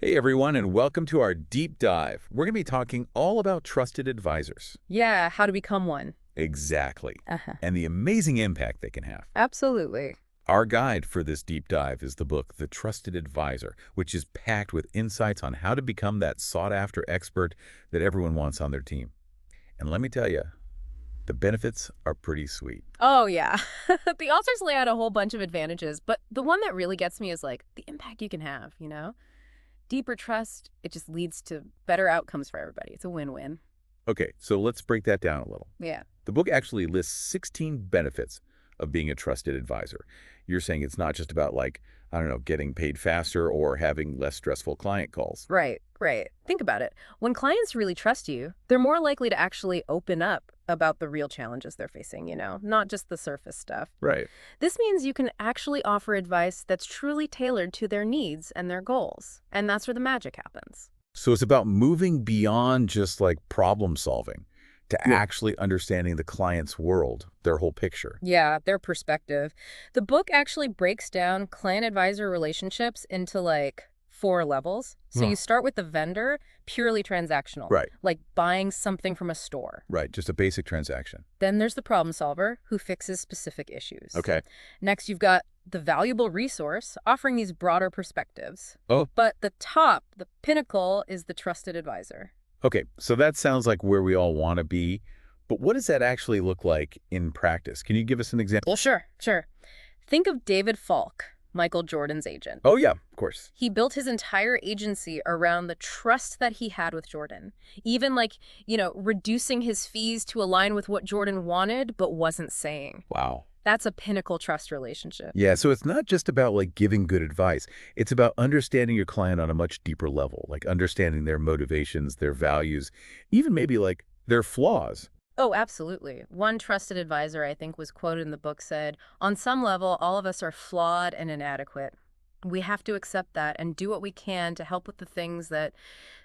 Hey everyone, and welcome to our deep dive. We're going to be talking all about trusted advisors. Yeah, how to become one. Exactly. Uh-huh. And the amazing impact they can have. Absolutely. Our guide for this deep dive is the book, The Trusted Advisor, which is packed with insights on how to become that sought-after expert that everyone wants on their team. And let me tell you, the benefits are pretty sweet. Oh, yeah. The authors lay out a whole bunch of advantages, but the one that really gets me is like the impact you can have. Deeper trust, it just leads to better outcomes for everybody. It's a win-win. Okay, so let's break that down a little. Yeah. The book actually lists 16 benefits of being a trusted advisor. You're saying it's not just about like, I don't know, getting paid faster or having less stressful client calls. Right, right. Think about it. When clients really trust you, they're more likely to actually open up about the real challenges they're facing, not just the surface stuff. Right. This means you can actually offer advice that's truly tailored to their needs and their goals. And that's where the magic happens. So it's about moving beyond just like problem solving to Yeah. actually understanding the client's world, their whole picture. Yeah, their perspective. The book actually breaks down client-advisor relationships into like 4 levels. So Huh. you start with the vendor, purely transactional, Right, like buying something from a store. right. Just a basic transaction. Then there's the problem solver who fixes specific issues. Okay. Next, you've got the valuable resource offering these broader perspectives. Oh, But the top, the pinnacle, is the trusted advisor. okay. So that sounds like where we all want to be. But what does that actually look like in practice? Can you give us an example? Well, sure. Think of David Falk, Michael Jordan's agent. Oh, yeah, of course. He built his entire agency around the trust that he had with Jordan. Even reducing his fees to align with what Jordan wanted but wasn't saying. Wow. That's a pinnacle trust relationship. Yeah, so it's not just about like giving good advice. It's about understanding your client on a much deeper level, like understanding their motivations, their values, even maybe like their flaws. Oh, absolutely. One trusted advisor, I think, was quoted in the book said, "On some level, all of us are flawed and inadequate. We have to accept that and do what we can to help with the things that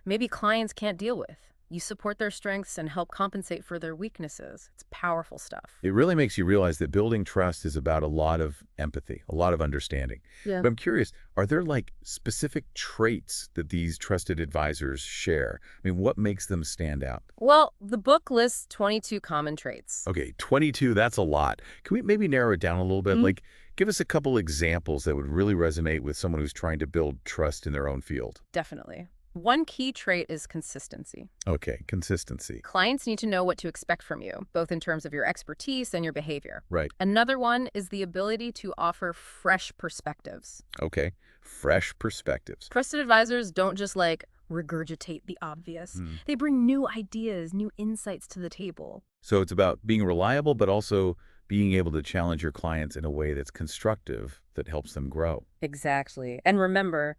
maybe clients can't deal with. You support their strengths and help compensate for their weaknesses." It's powerful stuff. It really makes you realize that building trust is about a lot of empathy, a lot of understanding. Yeah. But I'm curious, are there like specific traits that these trusted advisors share? I mean, what makes them stand out? Well, the book lists 22 common traits. Okay, 22, that's a lot. Can we maybe narrow it down a little bit? Mm. Like, give us a couple examples that would really resonate with someone who's trying to build trust in their own field. Definitely. One key trait is consistency. Okay, consistency. Clients need to know what to expect from you, both in terms of your expertise and your behavior. Right. Another one is the ability to offer fresh perspectives. Okay, fresh perspectives. Trusted advisors don't just regurgitate the obvious. Hmm. They bring new ideas, new insights to the table. So it's about being reliable, but also being able to challenge your clients in a way that's constructive, that helps them grow. Exactly. And remember,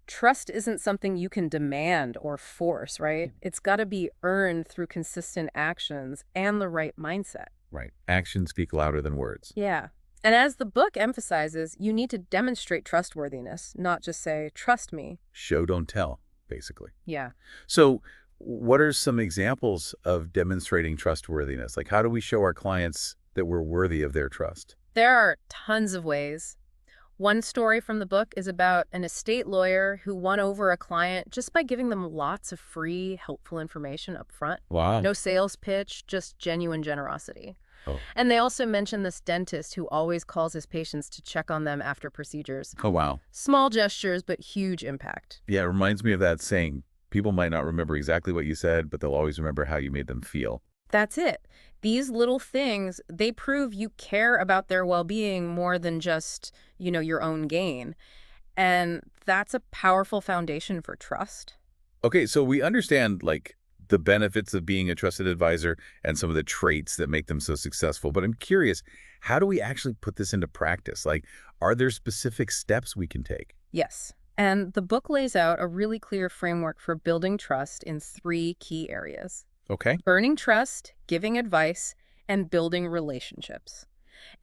trust isn't something you can demand or force, right? It's got to be earned through consistent actions and the right mindset. Right. Actions speak louder than words. Yeah. And as the book emphasizes, you need to demonstrate trustworthiness, not just say, "Trust me." Show, don't tell, basically. Yeah. So what are some examples of demonstrating trustworthiness? Like, how do we show our clients that we're worthy of their trust? There are tons of ways. One story from the book is about an estate lawyer who won over a client just by giving them lots of free, helpful information up front. Wow. No sales pitch, just genuine generosity. Oh. And they also mention this dentist who always calls his patients to check on them after procedures. Oh, wow. Small gestures, but huge impact. Yeah, it reminds me of that saying, people might not remember exactly what you said, but they'll always remember how you made them feel. That's it. These little things, they prove you care about their well-being more than just, your own gain. And that's a powerful foundation for trust. Okay, so we understand, like, the benefits of being a trusted advisor and some of the traits that make them so successful. But I'm curious, how do we actually put this into practice? Like, are there specific steps we can take? Yes. And the book lays out a really clear framework for building trust in 3 key areas: Okay. earning trust, giving advice, and building relationships.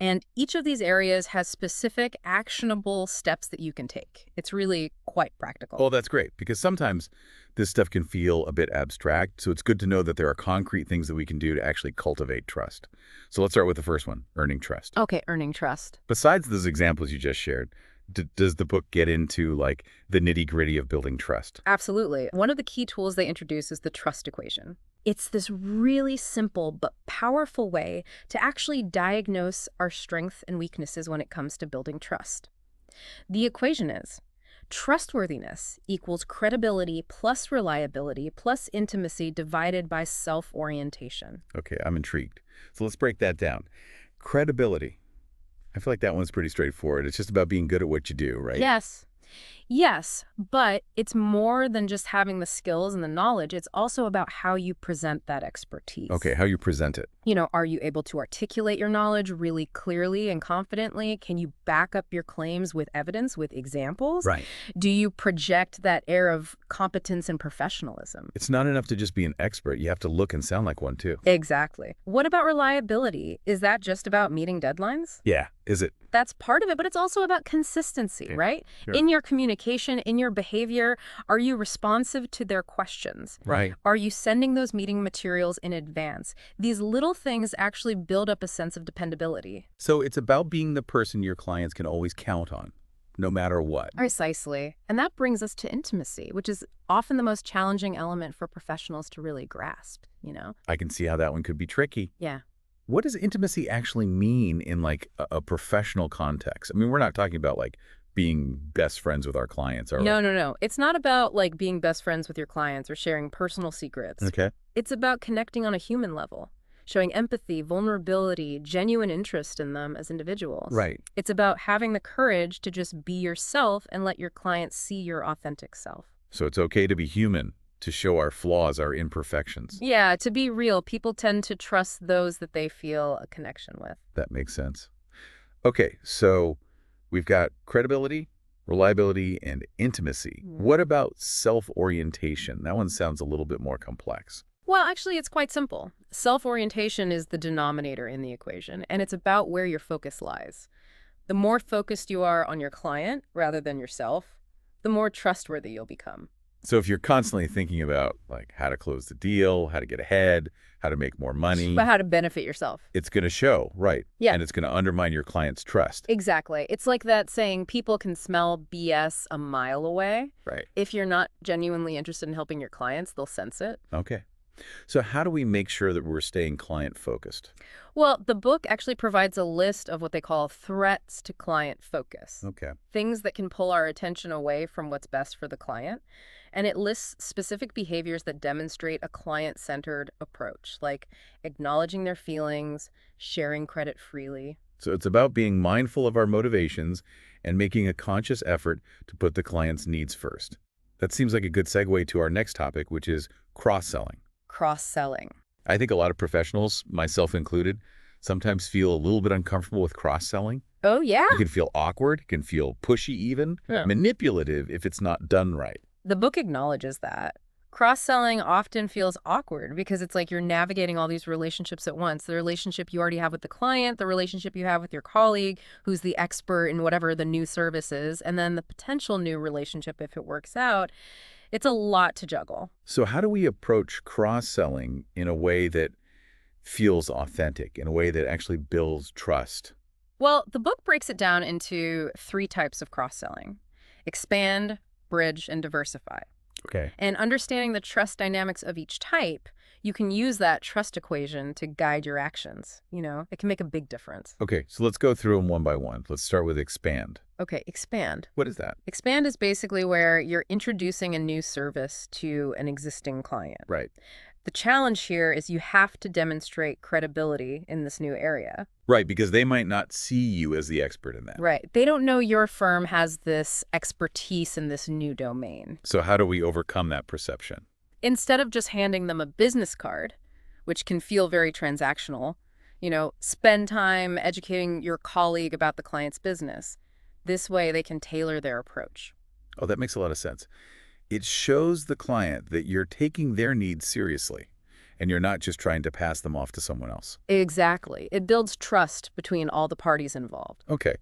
And each of these areas has specific actionable steps that you can take. It's really quite practical. Oh, that's great, because sometimes this stuff can feel a bit abstract, so it's good to know that there are concrete things that we can do to actually cultivate trust. So let's start with the first one, earning trust. Okay, earning trust. Besides those examples you just shared, Does the book get into, like, the nitty-gritty of building trust? Absolutely. One of the key tools they introduce is the trust equation. It's this really simple but powerful way to actually diagnose our strengths and weaknesses when it comes to building trust. The equation is trustworthiness equals credibility plus reliability plus intimacy divided by self-orientation. Okay, I'm intrigued. So let's break that down. Credibility. I feel like that one's pretty straightforward. It's just about being good at what you do, right? Yes. Yes, but it's more than just having the skills and the knowledge. It's also about how you present that expertise. Okay, how you present it. Are you able to articulate your knowledge really clearly and confidently? Can you back up your claims with evidence, with examples? Right. Do you project that air of competence and professionalism? It's not enough to just be an expert. You have to look and sound like one, too. Exactly. What about reliability? Is that just about meeting deadlines? Yeah, is it? That's part of it, but it's also about consistency, right? Sure. In your communication, in your behavior, are you responsive to their questions? Right. Are you sending those meeting materials in advance? These little things actually build up a sense of dependability. So it's about being the person your clients can always count on, no matter what. Precisely. And that brings us to intimacy, which is often the most challenging element for professionals to really grasp. I can see how that one could be tricky. Yeah. What does intimacy actually mean in, like, a professional context? I mean, we're not talking about, like, being best friends with our clients, are we? No. It's not about being best friends with your clients or sharing personal secrets. Okay. It's about connecting on a human level, showing empathy, vulnerability, genuine interest in them as individuals. Right. It's about having the courage to just be yourself and let your clients see your authentic self. So it's okay to be human, to show our flaws, our imperfections. Yeah, to be real, people tend to trust those that they feel a connection with. That makes sense. Okay, so we've got credibility, reliability, and intimacy. What about self-orientation? That one sounds a little bit more complex. Well, actually, it's quite simple. Self-orientation is the denominator in the equation, and it's about where your focus lies. The more focused you are on your client rather than yourself, the more trustworthy you'll become. So if you're constantly thinking about, like, how to close the deal, how to get ahead, how to make more money, But how to benefit yourself. it's going to show, right? Yeah. And it's going to undermine your client's trust. Exactly. It's like that saying, people can smell BS a mile away. Right. If you're not genuinely interested in helping your clients, they'll sense it. Okay. So how do we make sure that we're staying client-focused? Well, the book actually provides a list of what they call threats to client focus. Okay. Things that can pull our attention away from what's best for the client. And it lists specific behaviors that demonstrate a client-centered approach, like acknowledging their feelings, sharing credit freely. So it's about being mindful of our motivations and making a conscious effort to put the client's needs first. That seems like a good segue to our next topic, which is cross-selling. Cross-selling. I think a lot of professionals, myself included, sometimes feel a little bit uncomfortable with cross-selling. Oh, yeah? It can feel awkward, it can feel pushy even, Yeah. manipulative if it's not done right. The book acknowledges that. Cross-selling often feels awkward because it's like you're navigating all these relationships at once. The relationship you already have with the client, the relationship you have with your colleague, who's the expert in whatever the new service is, and then the potential new relationship if it works out. It's a lot to juggle. So how do we approach cross-selling in a way that feels authentic, in a way that actually builds trust? Well, the book breaks it down into 3 types of cross-selling: expand, bridge, and diversify. Okay. And understanding the trust dynamics of each type, you can use that trust equation to guide your actions. It can make a big difference. Okay, so let's go through them one by one. Let's start with expand. Okay, expand. What is that? Expand is basically where you're introducing a new service to an existing client. Right. The challenge here is you have to demonstrate credibility in this new area. Right, because they might not see you as the expert in that. Right. They don't know your firm has this expertise in this new domain. So how do we overcome that perception? Instead of just handing them a business card, which can feel very transactional, spend time educating your colleague about the client's business. This way they can tailor their approach. Oh, that makes a lot of sense. It shows the client that you're taking their needs seriously and you're not just trying to pass them off to someone else. Exactly. It builds trust between all the parties involved. Okay,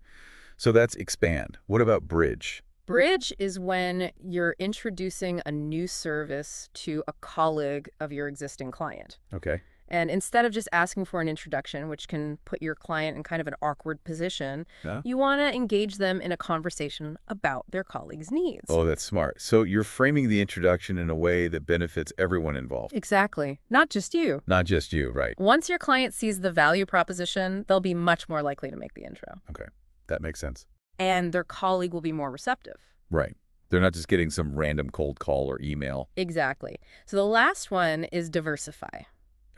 so that's expand. What about bridge? Bridge is when you're introducing a new service to a colleague of your existing client. Okay. And instead of just asking for an introduction, which can put your client in kind of an awkward position, Yeah. you want to engage them in a conversation about their colleagues' needs. Oh, that's smart. So you're framing the introduction in a way that benefits everyone involved, Exactly. Not just you. not just you, right? Once your client sees the value proposition, they'll be much more likely to make the intro. Okay, that makes sense. And their colleague will be more receptive. Right. They're not just getting some random cold call or email. Exactly. So the last one is diversify.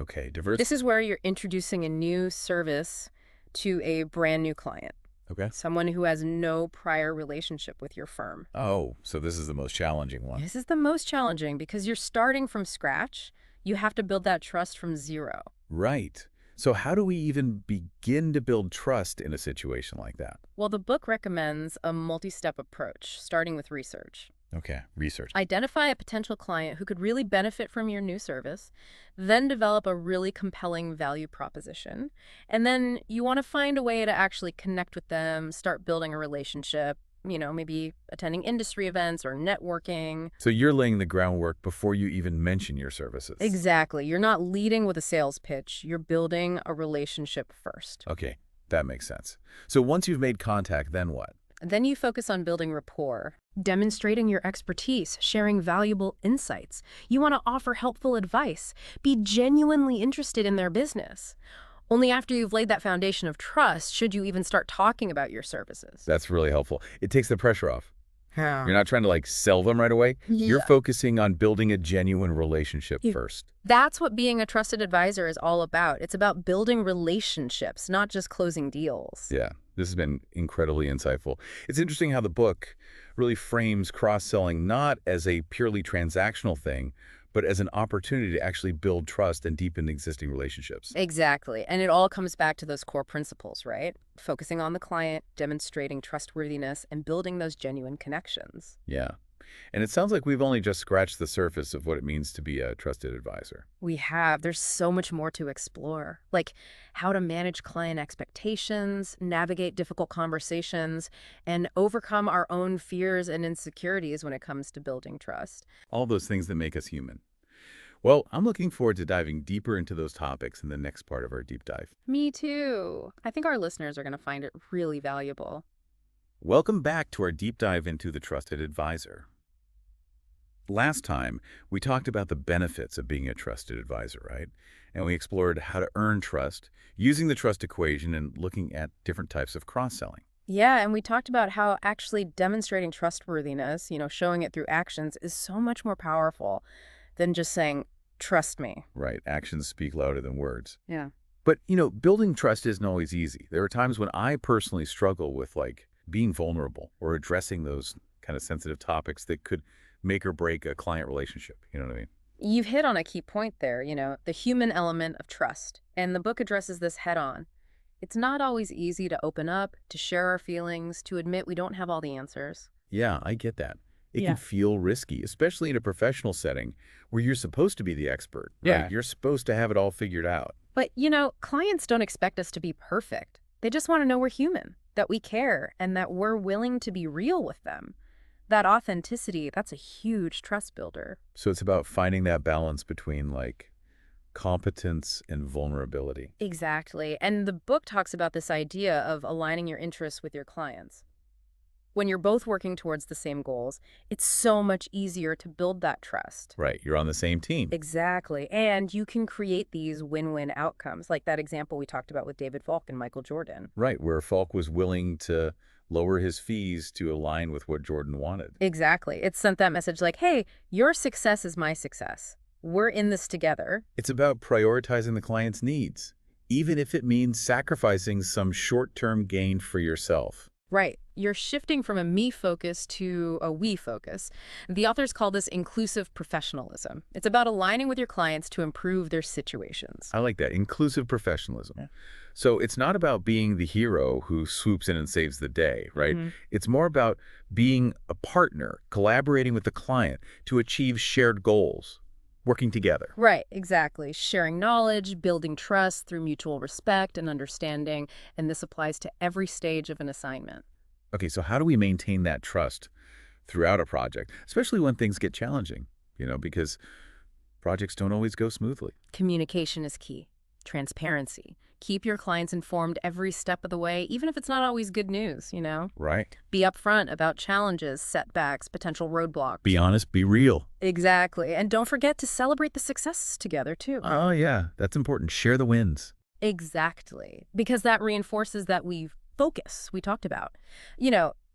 Okay, diverse. This is where you're introducing a new service to a brand new client, Okay. someone who has no prior relationship with your firm. Oh, so this is the most challenging one. This is the most challenging because you're starting from scratch. You have to build that trust from zero. Right. So how do we even begin to build trust in a situation like that? Well, the book recommends a multi-step approach, starting with research. Okay, research. Identify a potential client who could really benefit from your new service, then develop a really compelling value proposition. And then you want to find a way to actually connect with them, start building a relationship, maybe attending industry events or networking. So you're laying the groundwork before you even mention your services. Exactly. You're not leading with a sales pitch. You're building a relationship first. Okay, that makes sense. So once you've made contact, then what? Then you focus on building rapport, demonstrating your expertise, sharing valuable insights. You want to offer helpful advice, be genuinely interested in their business. Only after you've laid that foundation of trust should you even start talking about your services. That's really helpful. It takes the pressure off. Yeah. You're not trying to sell them right away. You're Yeah. focusing on building a genuine relationship first. That's what being a trusted advisor is all about. It's about building relationships, not just closing deals. Yeah, this has been incredibly insightful. It's interesting how the book really frames cross-selling not as a purely transactional thing, but as an opportunity to actually build trust and deepen existing relationships. Exactly. And it all comes back to those core principles, right? Focusing on the client, demonstrating trustworthiness, and building those genuine connections. Yeah. And it sounds like we've only just scratched the surface of what it means to be a trusted advisor. There's so much more to explore, like how to manage client expectations, navigate difficult conversations, and overcome our own fears and insecurities when it comes to building trust. All those things that make us human. Well, I'm looking forward to diving deeper into those topics in the next part of our deep dive. Me too. I think our listeners are going to find it really valuable. Welcome back to our deep dive into the trusted advisor. Last time, we talked about the benefits of being a trusted advisor, right? And we explored how to earn trust, using the trust equation and looking at different types of cross-selling. Yeah, and we talked about how actually demonstrating trustworthiness, showing it through actions is so much more powerful than just saying, trust me. Right, actions speak louder than words. Yeah. But, building trust isn't always easy. There are times when I personally struggle with, being vulnerable or addressing those kind of sensitive topics that could make or break a client relationship. You know what I mean? You've hit on a key point there, the human element of trust. And the book addresses this head on. It's not always easy to open up, to share our feelings, to admit we don't have all the answers. Yeah, I get that. It Yeah. can feel risky, especially in a professional setting where you're supposed to be the expert. Right? Yeah. You're supposed to have it all figured out. But, clients don't expect us to be perfect. They just want to know we're human, that we care, and that we're willing to be real with them. That authenticity, that's a huge trust builder. So it's about finding that balance between, competence and vulnerability. Exactly. And the book talks about this idea of aligning your interests with your clients. When you're both working towards the same goals, it's so much easier to build that trust. Right, you're on the same team. Exactly. And you can create these win-win outcomes, like that example we talked about with David Falk and Michael Jordan. Right, where Falk was willing to lower his fees to align with what Jordan wanted. Exactly. It sent that message like, hey, your success is my success. We're in this together. It's about prioritizing the client's needs, even if it means sacrificing some short-term gain for yourself. Right. You're shifting from a me focus to a we focus. The authors call this inclusive professionalism. It's about aligning with your clients to improve their situations. I like that, inclusive professionalism. Yeah. So it's not about being the hero who swoops in and saves the day, right? Mm-hmm. It's more about being a partner, collaborating with the client to achieve shared goals, working together. Right, exactly. Sharing knowledge, building trust through mutual respect and understanding, and this applies to every stage of an assignment. Okay, so how do we maintain that trust throughout a project, especially when things get challenging? Because Projects don't always go smoothly. Communication is key. Transparency. Keep your clients informed every step of the way, even if it's not always good news. Right. Be upfront about challenges, setbacks, potential Be roadblocks. honest, be real. Exactly. And don't forget to celebrate the successes together, too. Oh, yeah, that's important. Share the wins. Exactly. Because that reinforces that we talked about.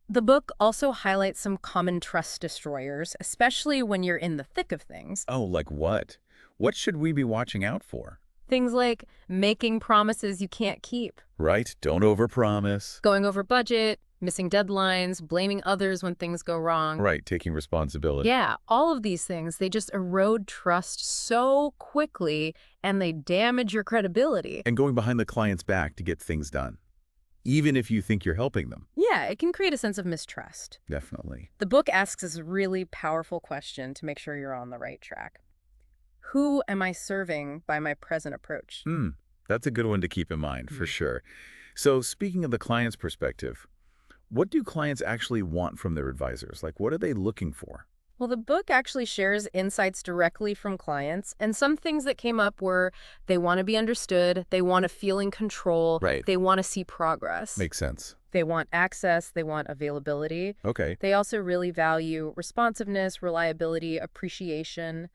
The book also highlights some common trust destroyers, especially when you're in the thick of things. Oh, like what? What should we be watching out for? Things like making promises you can't keep, Right? Don't overpromise. going over budget, missing deadlines, blaming others when things go wrong. Right, taking responsibility. Yeah, all of these things, they just erode trust so quickly and they damage your credibility. And going behind the client's back to get things done, even if you think you're helping them. Yeah, it can create a sense of mistrust. Definitely. The book asks this really powerful question to make sure you're on the right track. Who am I serving by my present approach? That's a good one to keep in mind, for sure. So speaking of the client's perspective, what do clients actually want from their advisors? Like, what are they looking for? Well, the book actually shares insights directly from clients, and some things that came up were they want to be understood, they want to feel in control, Right. they want to see progress. Makes sense. They want access, they want availability. Okay. They also really value responsiveness, reliability, appreciation,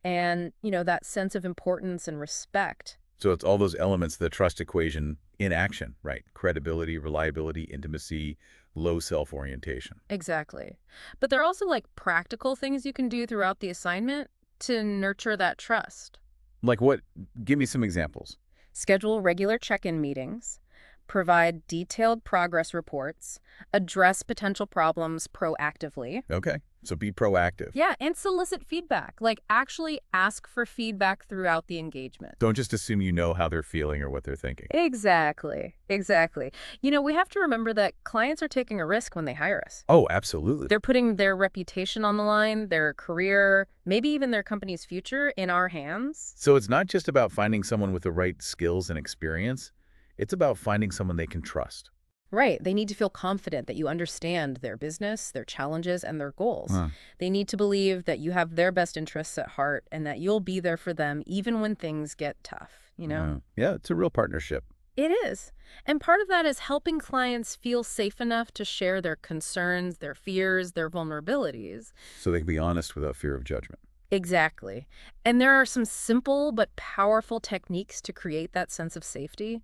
and, that sense of importance and respect. So it's all those elements of the trust equation in action, right? Credibility, reliability, intimacy, low self-orientation. Exactly. But there are also practical things you can do throughout the assignment to nurture that trust. Like what? Give me some examples. Schedule regular check-in meetings, provide detailed progress reports, address potential problems proactively. Okay. So be proactive. Yeah, and solicit feedback. Actually ask for feedback throughout the engagement. Don't just assume you know how they're feeling or what they're thinking. Exactly. Exactly. We have to remember that clients are taking a risk when they hire us. Oh, absolutely. They're putting their reputation on the line, their career, maybe even their company's future in our hands. So it's not just about finding someone with the right skills and experience. It's about finding someone they can trust. Right. They need to feel confident that you understand their business, their challenges, and their goals. They need to believe that you have their best interests at heart and that you'll be there for them even when things get tough. Yeah, it's a real partnership. It is. And part of that is helping clients feel safe enough to share their concerns, their fears, their vulnerabilities. So they can be honest without fear of judgment. Exactly. And there are some simple but powerful techniques to create that sense of safety.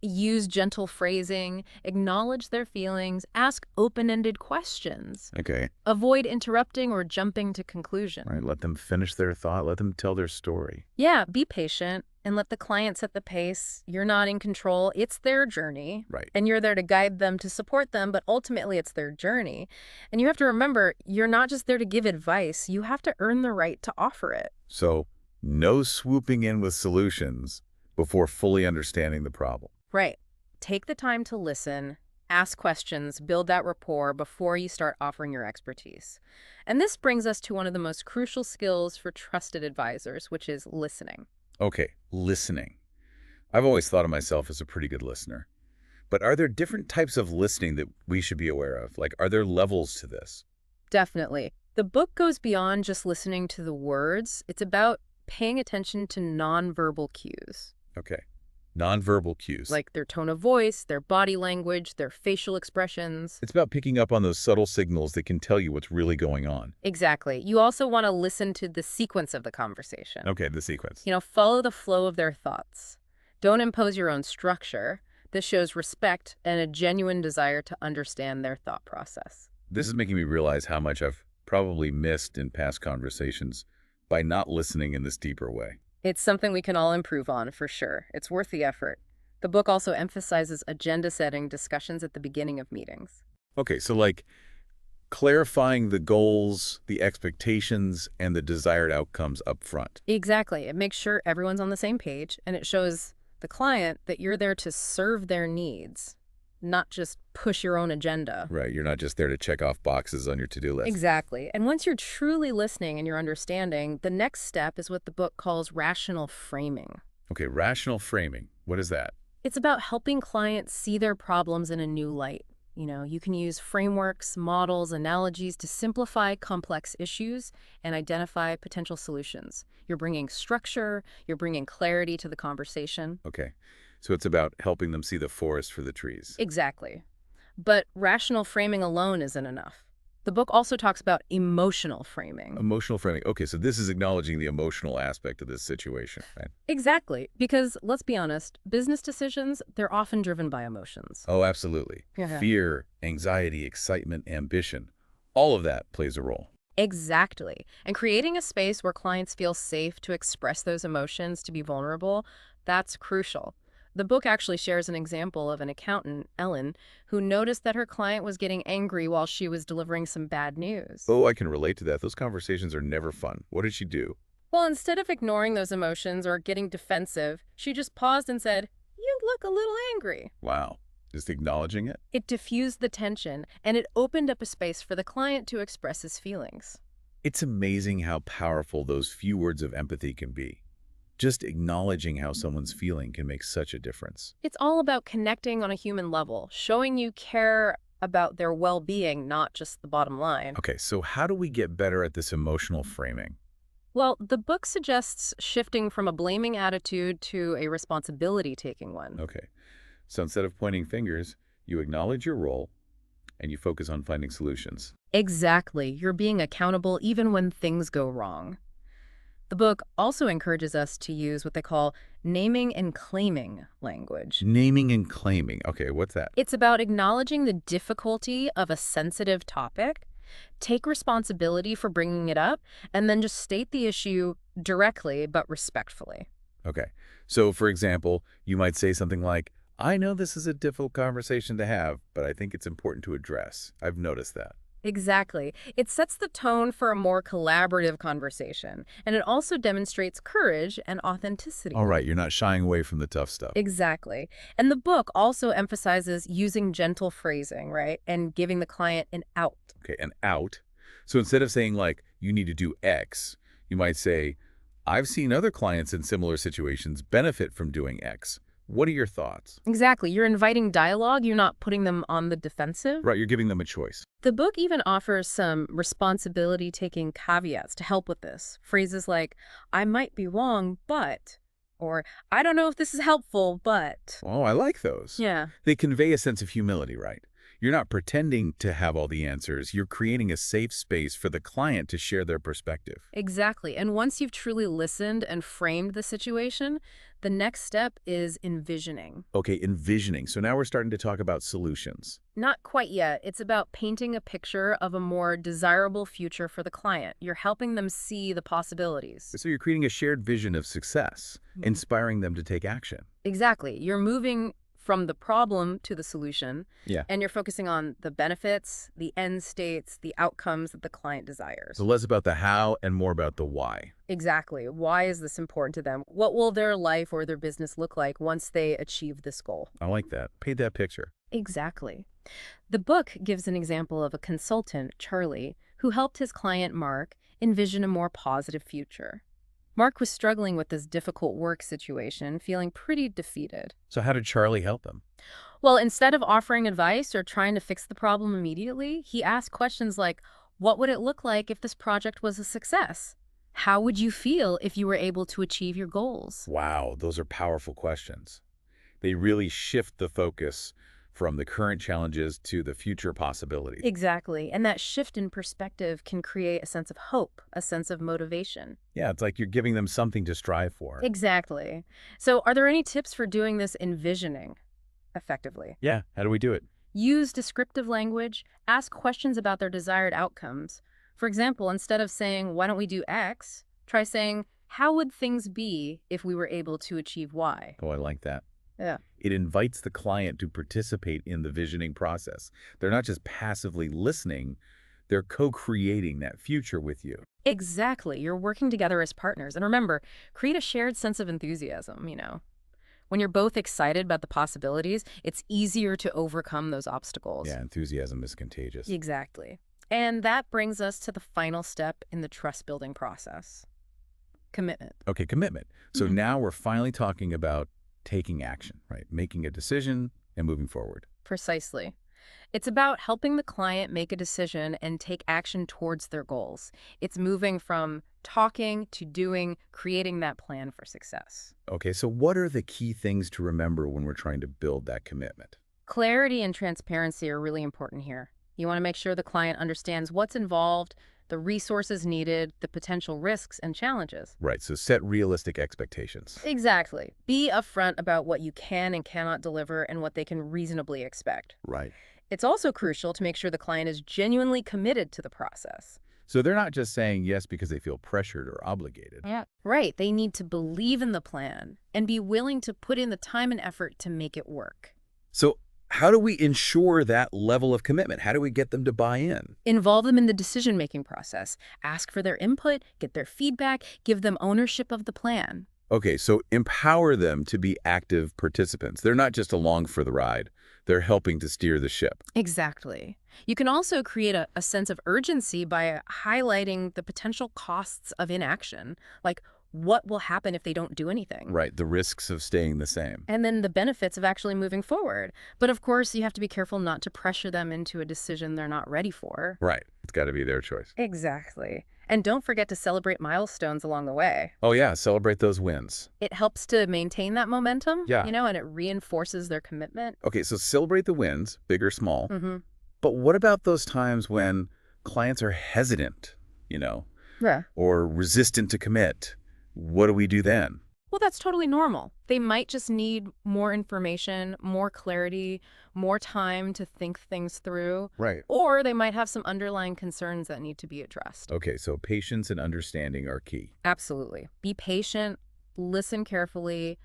Use gentle phrasing, acknowledge their feelings, ask open-ended questions. Okay. Avoid interrupting or jumping to conclusion. Right. Let them finish their thought. Let them tell their story. Yeah, be patient and let the client set the pace. You're not in control. It's their journey. Right. And you're there to guide them, to support them, but ultimately it's their journey. And you have to remember, you're not just there to give advice. You have to earn the right to offer it. So no swooping in with solutions before fully understanding the problem. Right. Take the time to listen, ask questions, build that rapport before you start offering your expertise. And this brings us to one of the most crucial skills for trusted advisors, which is listening. Okay, listening. I've always thought of myself as a pretty good listener. But are there different types of listening that we should be aware of? Are there levels to this? Definitely. The book goes beyond just listening to the words. It's about paying attention to nonverbal cues. Okay. Nonverbal cues. Like their tone of voice, their body language, their facial expressions. It's about picking up on those subtle signals that can tell you what's really going on. Exactly. You also want to listen to the sequence of the conversation. Okay, the sequence. Follow the flow of their thoughts. Don't impose your own structure. This shows respect and a genuine desire to understand their thought process. This is making me realize how much I've probably missed in past conversations by not listening in this deeper way. It's something we can all improve on, for sure. It's worth the effort. The book also emphasizes agenda-setting discussions at the beginning of meetings. Okay, so clarifying the goals, the expectations, and the desired outcomes up front. Exactly. It makes sure everyone's on the same page, and it shows the client that you're there to serve their needs, not just push your own agenda. Right, you're not just there to check off boxes on your to-do list. Exactly. And once you're truly listening and you're understanding, the next step is what the book calls rational framing. Okay, rational framing. What is that? It's about helping clients see their problems in a new light. You can use frameworks, models, analogies to simplify complex issues and identify potential solutions. You're bringing structure, you're bringing clarity to the conversation. Okay. So it's about helping them see the forest for the trees. Exactly. But rational framing alone isn't enough. The book also talks about emotional framing. Emotional framing. Okay, so this is acknowledging the emotional aspect of this situation, right? Exactly, because let's be honest, business decisions, they're often driven by emotions. Oh, absolutely. Yeah. Fear, anxiety, excitement, ambition. All of that plays a role. Exactly. And creating a space where clients feel safe to express those emotions, to be vulnerable, that's crucial. The book actually shares an example of an accountant, Ellen, who noticed that her client was getting angry while she was delivering some bad news. Oh, I can relate to that. Those conversations are never fun. What did she do? Well, instead of ignoring those emotions or getting defensive, she just paused and said, "You look a little angry." Wow. Just acknowledging it? It diffused the tension, and it opened up a space for the client to express his feelings. It's amazing how powerful those few words of empathy can be. Just acknowledging how someone's feeling can make such a difference. It's all about connecting on a human level, showing you care about their well-being, not just the bottom line. Okay, so how do we get better at this emotional framing? Well, the book suggests shifting from a blaming attitude to a responsibility-taking one. Okay, so instead of pointing fingers, you acknowledge your role and you focus on finding solutions. Exactly. You're being accountable even when things go wrong. The book also encourages us to use what they call naming and claiming language. Naming and claiming. Okay, what's that? It's about acknowledging the difficulty of a sensitive topic, take responsibility for bringing it up, and then just state the issue directly but respectfully. Okay, so for example, you might say something like, I know this is a difficult conversation to have, but I think it's important to address. I've noticed that. Exactly. It sets the tone for a more collaborative conversation, and it also demonstrates courage and All authenticity. right, you're not shying away from the tough stuff. Exactly. And the book also emphasizes using gentle phrasing, right? And giving the client an out. Okay, and out. So instead of saying like, you need to do X, you might say, I've seen other clients in similar situations benefit from doing X. What are your thoughts? Exactly. You're inviting dialogue, you're not putting them on the defensive. Right, you're giving them a choice. The book even offers some responsibility-taking caveats to help with this. Phrases like, I might be wrong, but, or I don't know if this is helpful, but. Oh, I like those. Yeah. They convey a sense of humility, right? You're not pretending to have all the answers. You're creating a safe space for the client to share their perspective. Exactly. And once you've truly listened and framed the situation, the next step is envisioning. Okay, envisioning. So now we're starting to talk about solutions. Not quite yet. It's about painting a picture of a more desirable future for the client. You're helping them see the possibilities. So you're creating a shared vision of success, inspiring them to take action. Exactly. You're moving from the problem to the solution, Yeah. and you're focusing on the benefits, the end states, the outcomes that the client desires. So less about the how and more about the why. Exactly. Why is this important to them? What will their life or their business look like once they achieve this goal? I like that. Paint that picture. Exactly. The book gives an example of a consultant, Charlie, who helped his client, Mark, envision a more positive future. Mark was struggling with this difficult work situation, feeling pretty defeated. So how did Charlie help him? Well, instead of offering advice or trying to fix the problem immediately, he asked questions like, what would it look like if this project was a success? How would you feel if you were able to achieve your goals? Wow, those are powerful questions. They really shift the focus from the current challenges to the future possibilities. Exactly. And that shift in perspective can create a sense of hope, a sense of motivation. Yeah, it's like you're giving them something to strive for. Exactly. So, are there any tips for doing this envisioning effectively? Yeah, how do we do it? Use descriptive language, ask questions about their desired outcomes. For example, instead of saying, why don't we do X, try saying, how would things be if we were able to achieve Y? Oh, I like that. Yeah. It invites the client to participate in the visioning process. They're not just passively listening, they're co-creating that future with you. Exactly. You're working together as partners. And remember, create a shared sense of enthusiasm. When you're both excited about the possibilities, it's easier to overcome those obstacles. Yeah, enthusiasm is contagious. Exactly. And that brings us to the final step in the trust-building process. Commitment. Okay, commitment. So now we're finally talking about taking action, right? Making a decision and moving forward. Precisely. It's about helping the client make a decision and take action towards their goals. It's moving from talking to doing, creating that plan for success. Okay, so what are the key things to remember when we're trying to build that commitment? Clarity and transparency are really important here. You want to make sure the client understands what's involved, the resources needed, the potential risks and challenges. Right, so set realistic expectations. Exactly. Be upfront about what you can and cannot deliver and what they can reasonably expect. Right. It's also crucial to make sure the client is genuinely committed to the process. So they're not just saying yes because they feel pressured or obligated. Yeah. Right. They need to believe in the plan and be willing to put in the time and effort to make it work. So how do we ensure that level of commitment? How do we get them to buy in? Involve them in the decision-making process. Ask for their input, get their feedback, give them ownership of the plan. Okay, so empower them to be active participants. They're not just along for the ride. They're helping to steer the ship. Exactly. You can also create a sense of urgency by highlighting the potential costs of inaction, like what will happen if they don't do anything. Right, the risks of staying the same. And then the benefits of actually moving forward. But of course, you have to be careful not to pressure them into a decision they're not ready for. Right, it's got to be their choice. Exactly. And don't forget to celebrate milestones along the way. Oh yeah, celebrate those wins. It helps to maintain that momentum, Yeah. and it reinforces their commitment. Okay, so celebrate the wins, big or small. Mm-hmm. But what about those times when clients are hesitant, Yeah. or resistant to commit? What do we do then? Well, that's totally normal. They might just need more information, more clarity, more time to think things through, Right. or they might have some underlying concerns that need to be addressed. Okay, so patience and understanding are key. Absolutely. Be patient, listen carefully,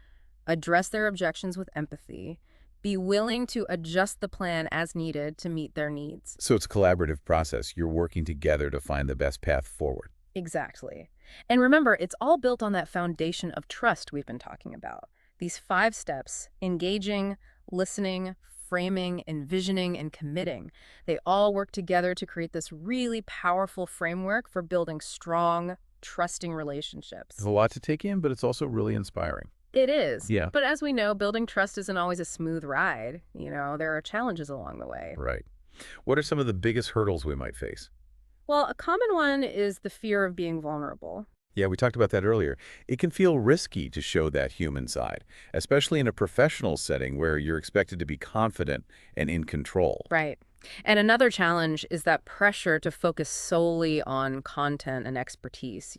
address their objections with empathy, be willing to adjust the plan as needed to meet their needs. So it's a collaborative process. You're working together to find the best path forward. Exactly. And remember, it's all built on that foundation of trust we've been talking about. These 5 steps, engaging, listening, framing, envisioning, and committing, they all work together to create this really powerful framework for building strong, trusting relationships. There's a lot to take in, but it's also really inspiring. It is. Yeah. But as we know, building trust isn't always a smooth ride. There are challenges along the way. Right. What are some of the biggest hurdles we might face? Well, a common one is the fear of being vulnerable. Yeah, we talked about that earlier. It can feel risky to show that human side, especially in a professional setting where you're expected to be confident and in control. Right. And another challenge is that pressure to focus solely on content and expertise.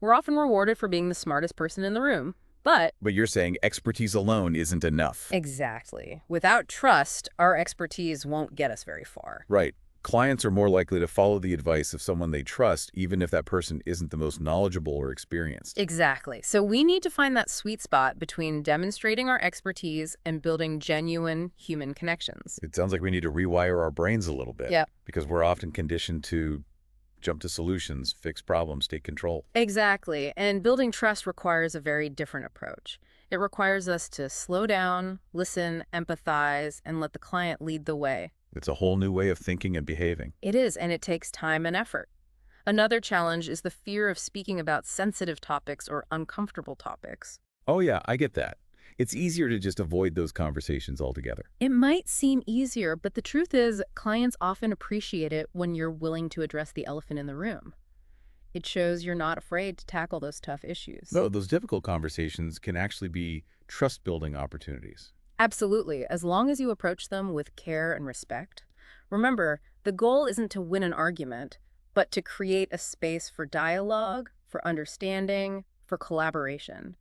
We're often rewarded for being the smartest person in the room. But you're saying expertise alone isn't enough. exactly. Without trust, our expertise won't get us very far. Right. Clients are more likely to follow the advice of someone they trust, even if that person isn't the most knowledgeable or experienced. Exactly. So we need to find that sweet spot between demonstrating our expertise and building genuine human connections. It sounds like we need to rewire our brains a little bit. Yeah. Because we're often conditioned to jump to solutions, fix problems, take control. Exactly. And building trust requires a very different approach. It requires us to slow down, listen, empathize, and let the client lead the way. It's a whole new way of thinking and behaving. It is, and it takes time and effort. Another challenge is the fear of speaking about sensitive topics or uncomfortable topics. Oh yeah, I get that. It's easier to just avoid those conversations altogether. It might seem easier, but the truth is clients often appreciate it when you're willing to address the elephant in the room. It shows you're not afraid to tackle those tough issues. No, those difficult conversations can actually be trust-building opportunities. Absolutely, as long as you approach them with care and respect. Remember, the goal isn't to win an argument, but to create a space for dialogue, for understanding, for collaboration.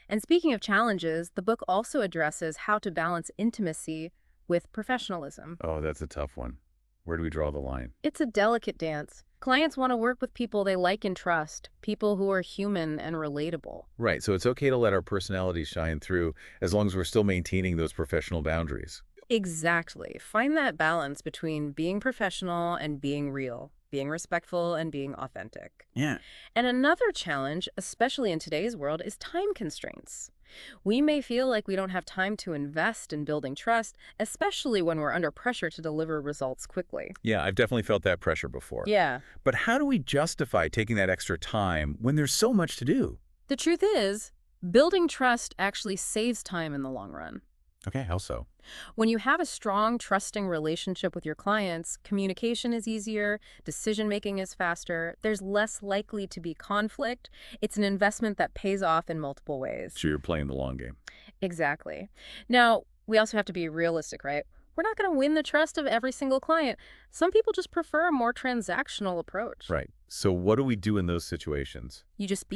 And speaking of challenges, the book also addresses how to balance intimacy with professionalism. Oh, that's a tough one. Where do we draw the line? It's a delicate dance. Clients want to work with people they like and trust, people who are human and relatable. Right, so it's okay to let our personalities shine through as long as we're still maintaining those professional boundaries. Exactly. Find that balance between being professional and being real, being respectful and being authentic. Yeah. And another challenge, especially in today's world, is time constraints. We may feel like we don't have time to invest in building trust, especially when we're under pressure to deliver results quickly. Yeah, I've definitely felt that pressure before. Yeah. But how do we justify taking that extra time when there's so much to do? The truth is, building trust actually saves time in the long run. Okay, how so? When you have a strong, trusting relationship with your clients, communication is easier, decision making is faster, there's less likely to be conflict. It's an investment that pays off in multiple ways. So you're playing the long game. Exactly. Now, we also have to be realistic, right? We're not going to win the trust of every single client. Some people just prefer a more transactional approach. Right. So what do we do in those situations? You just be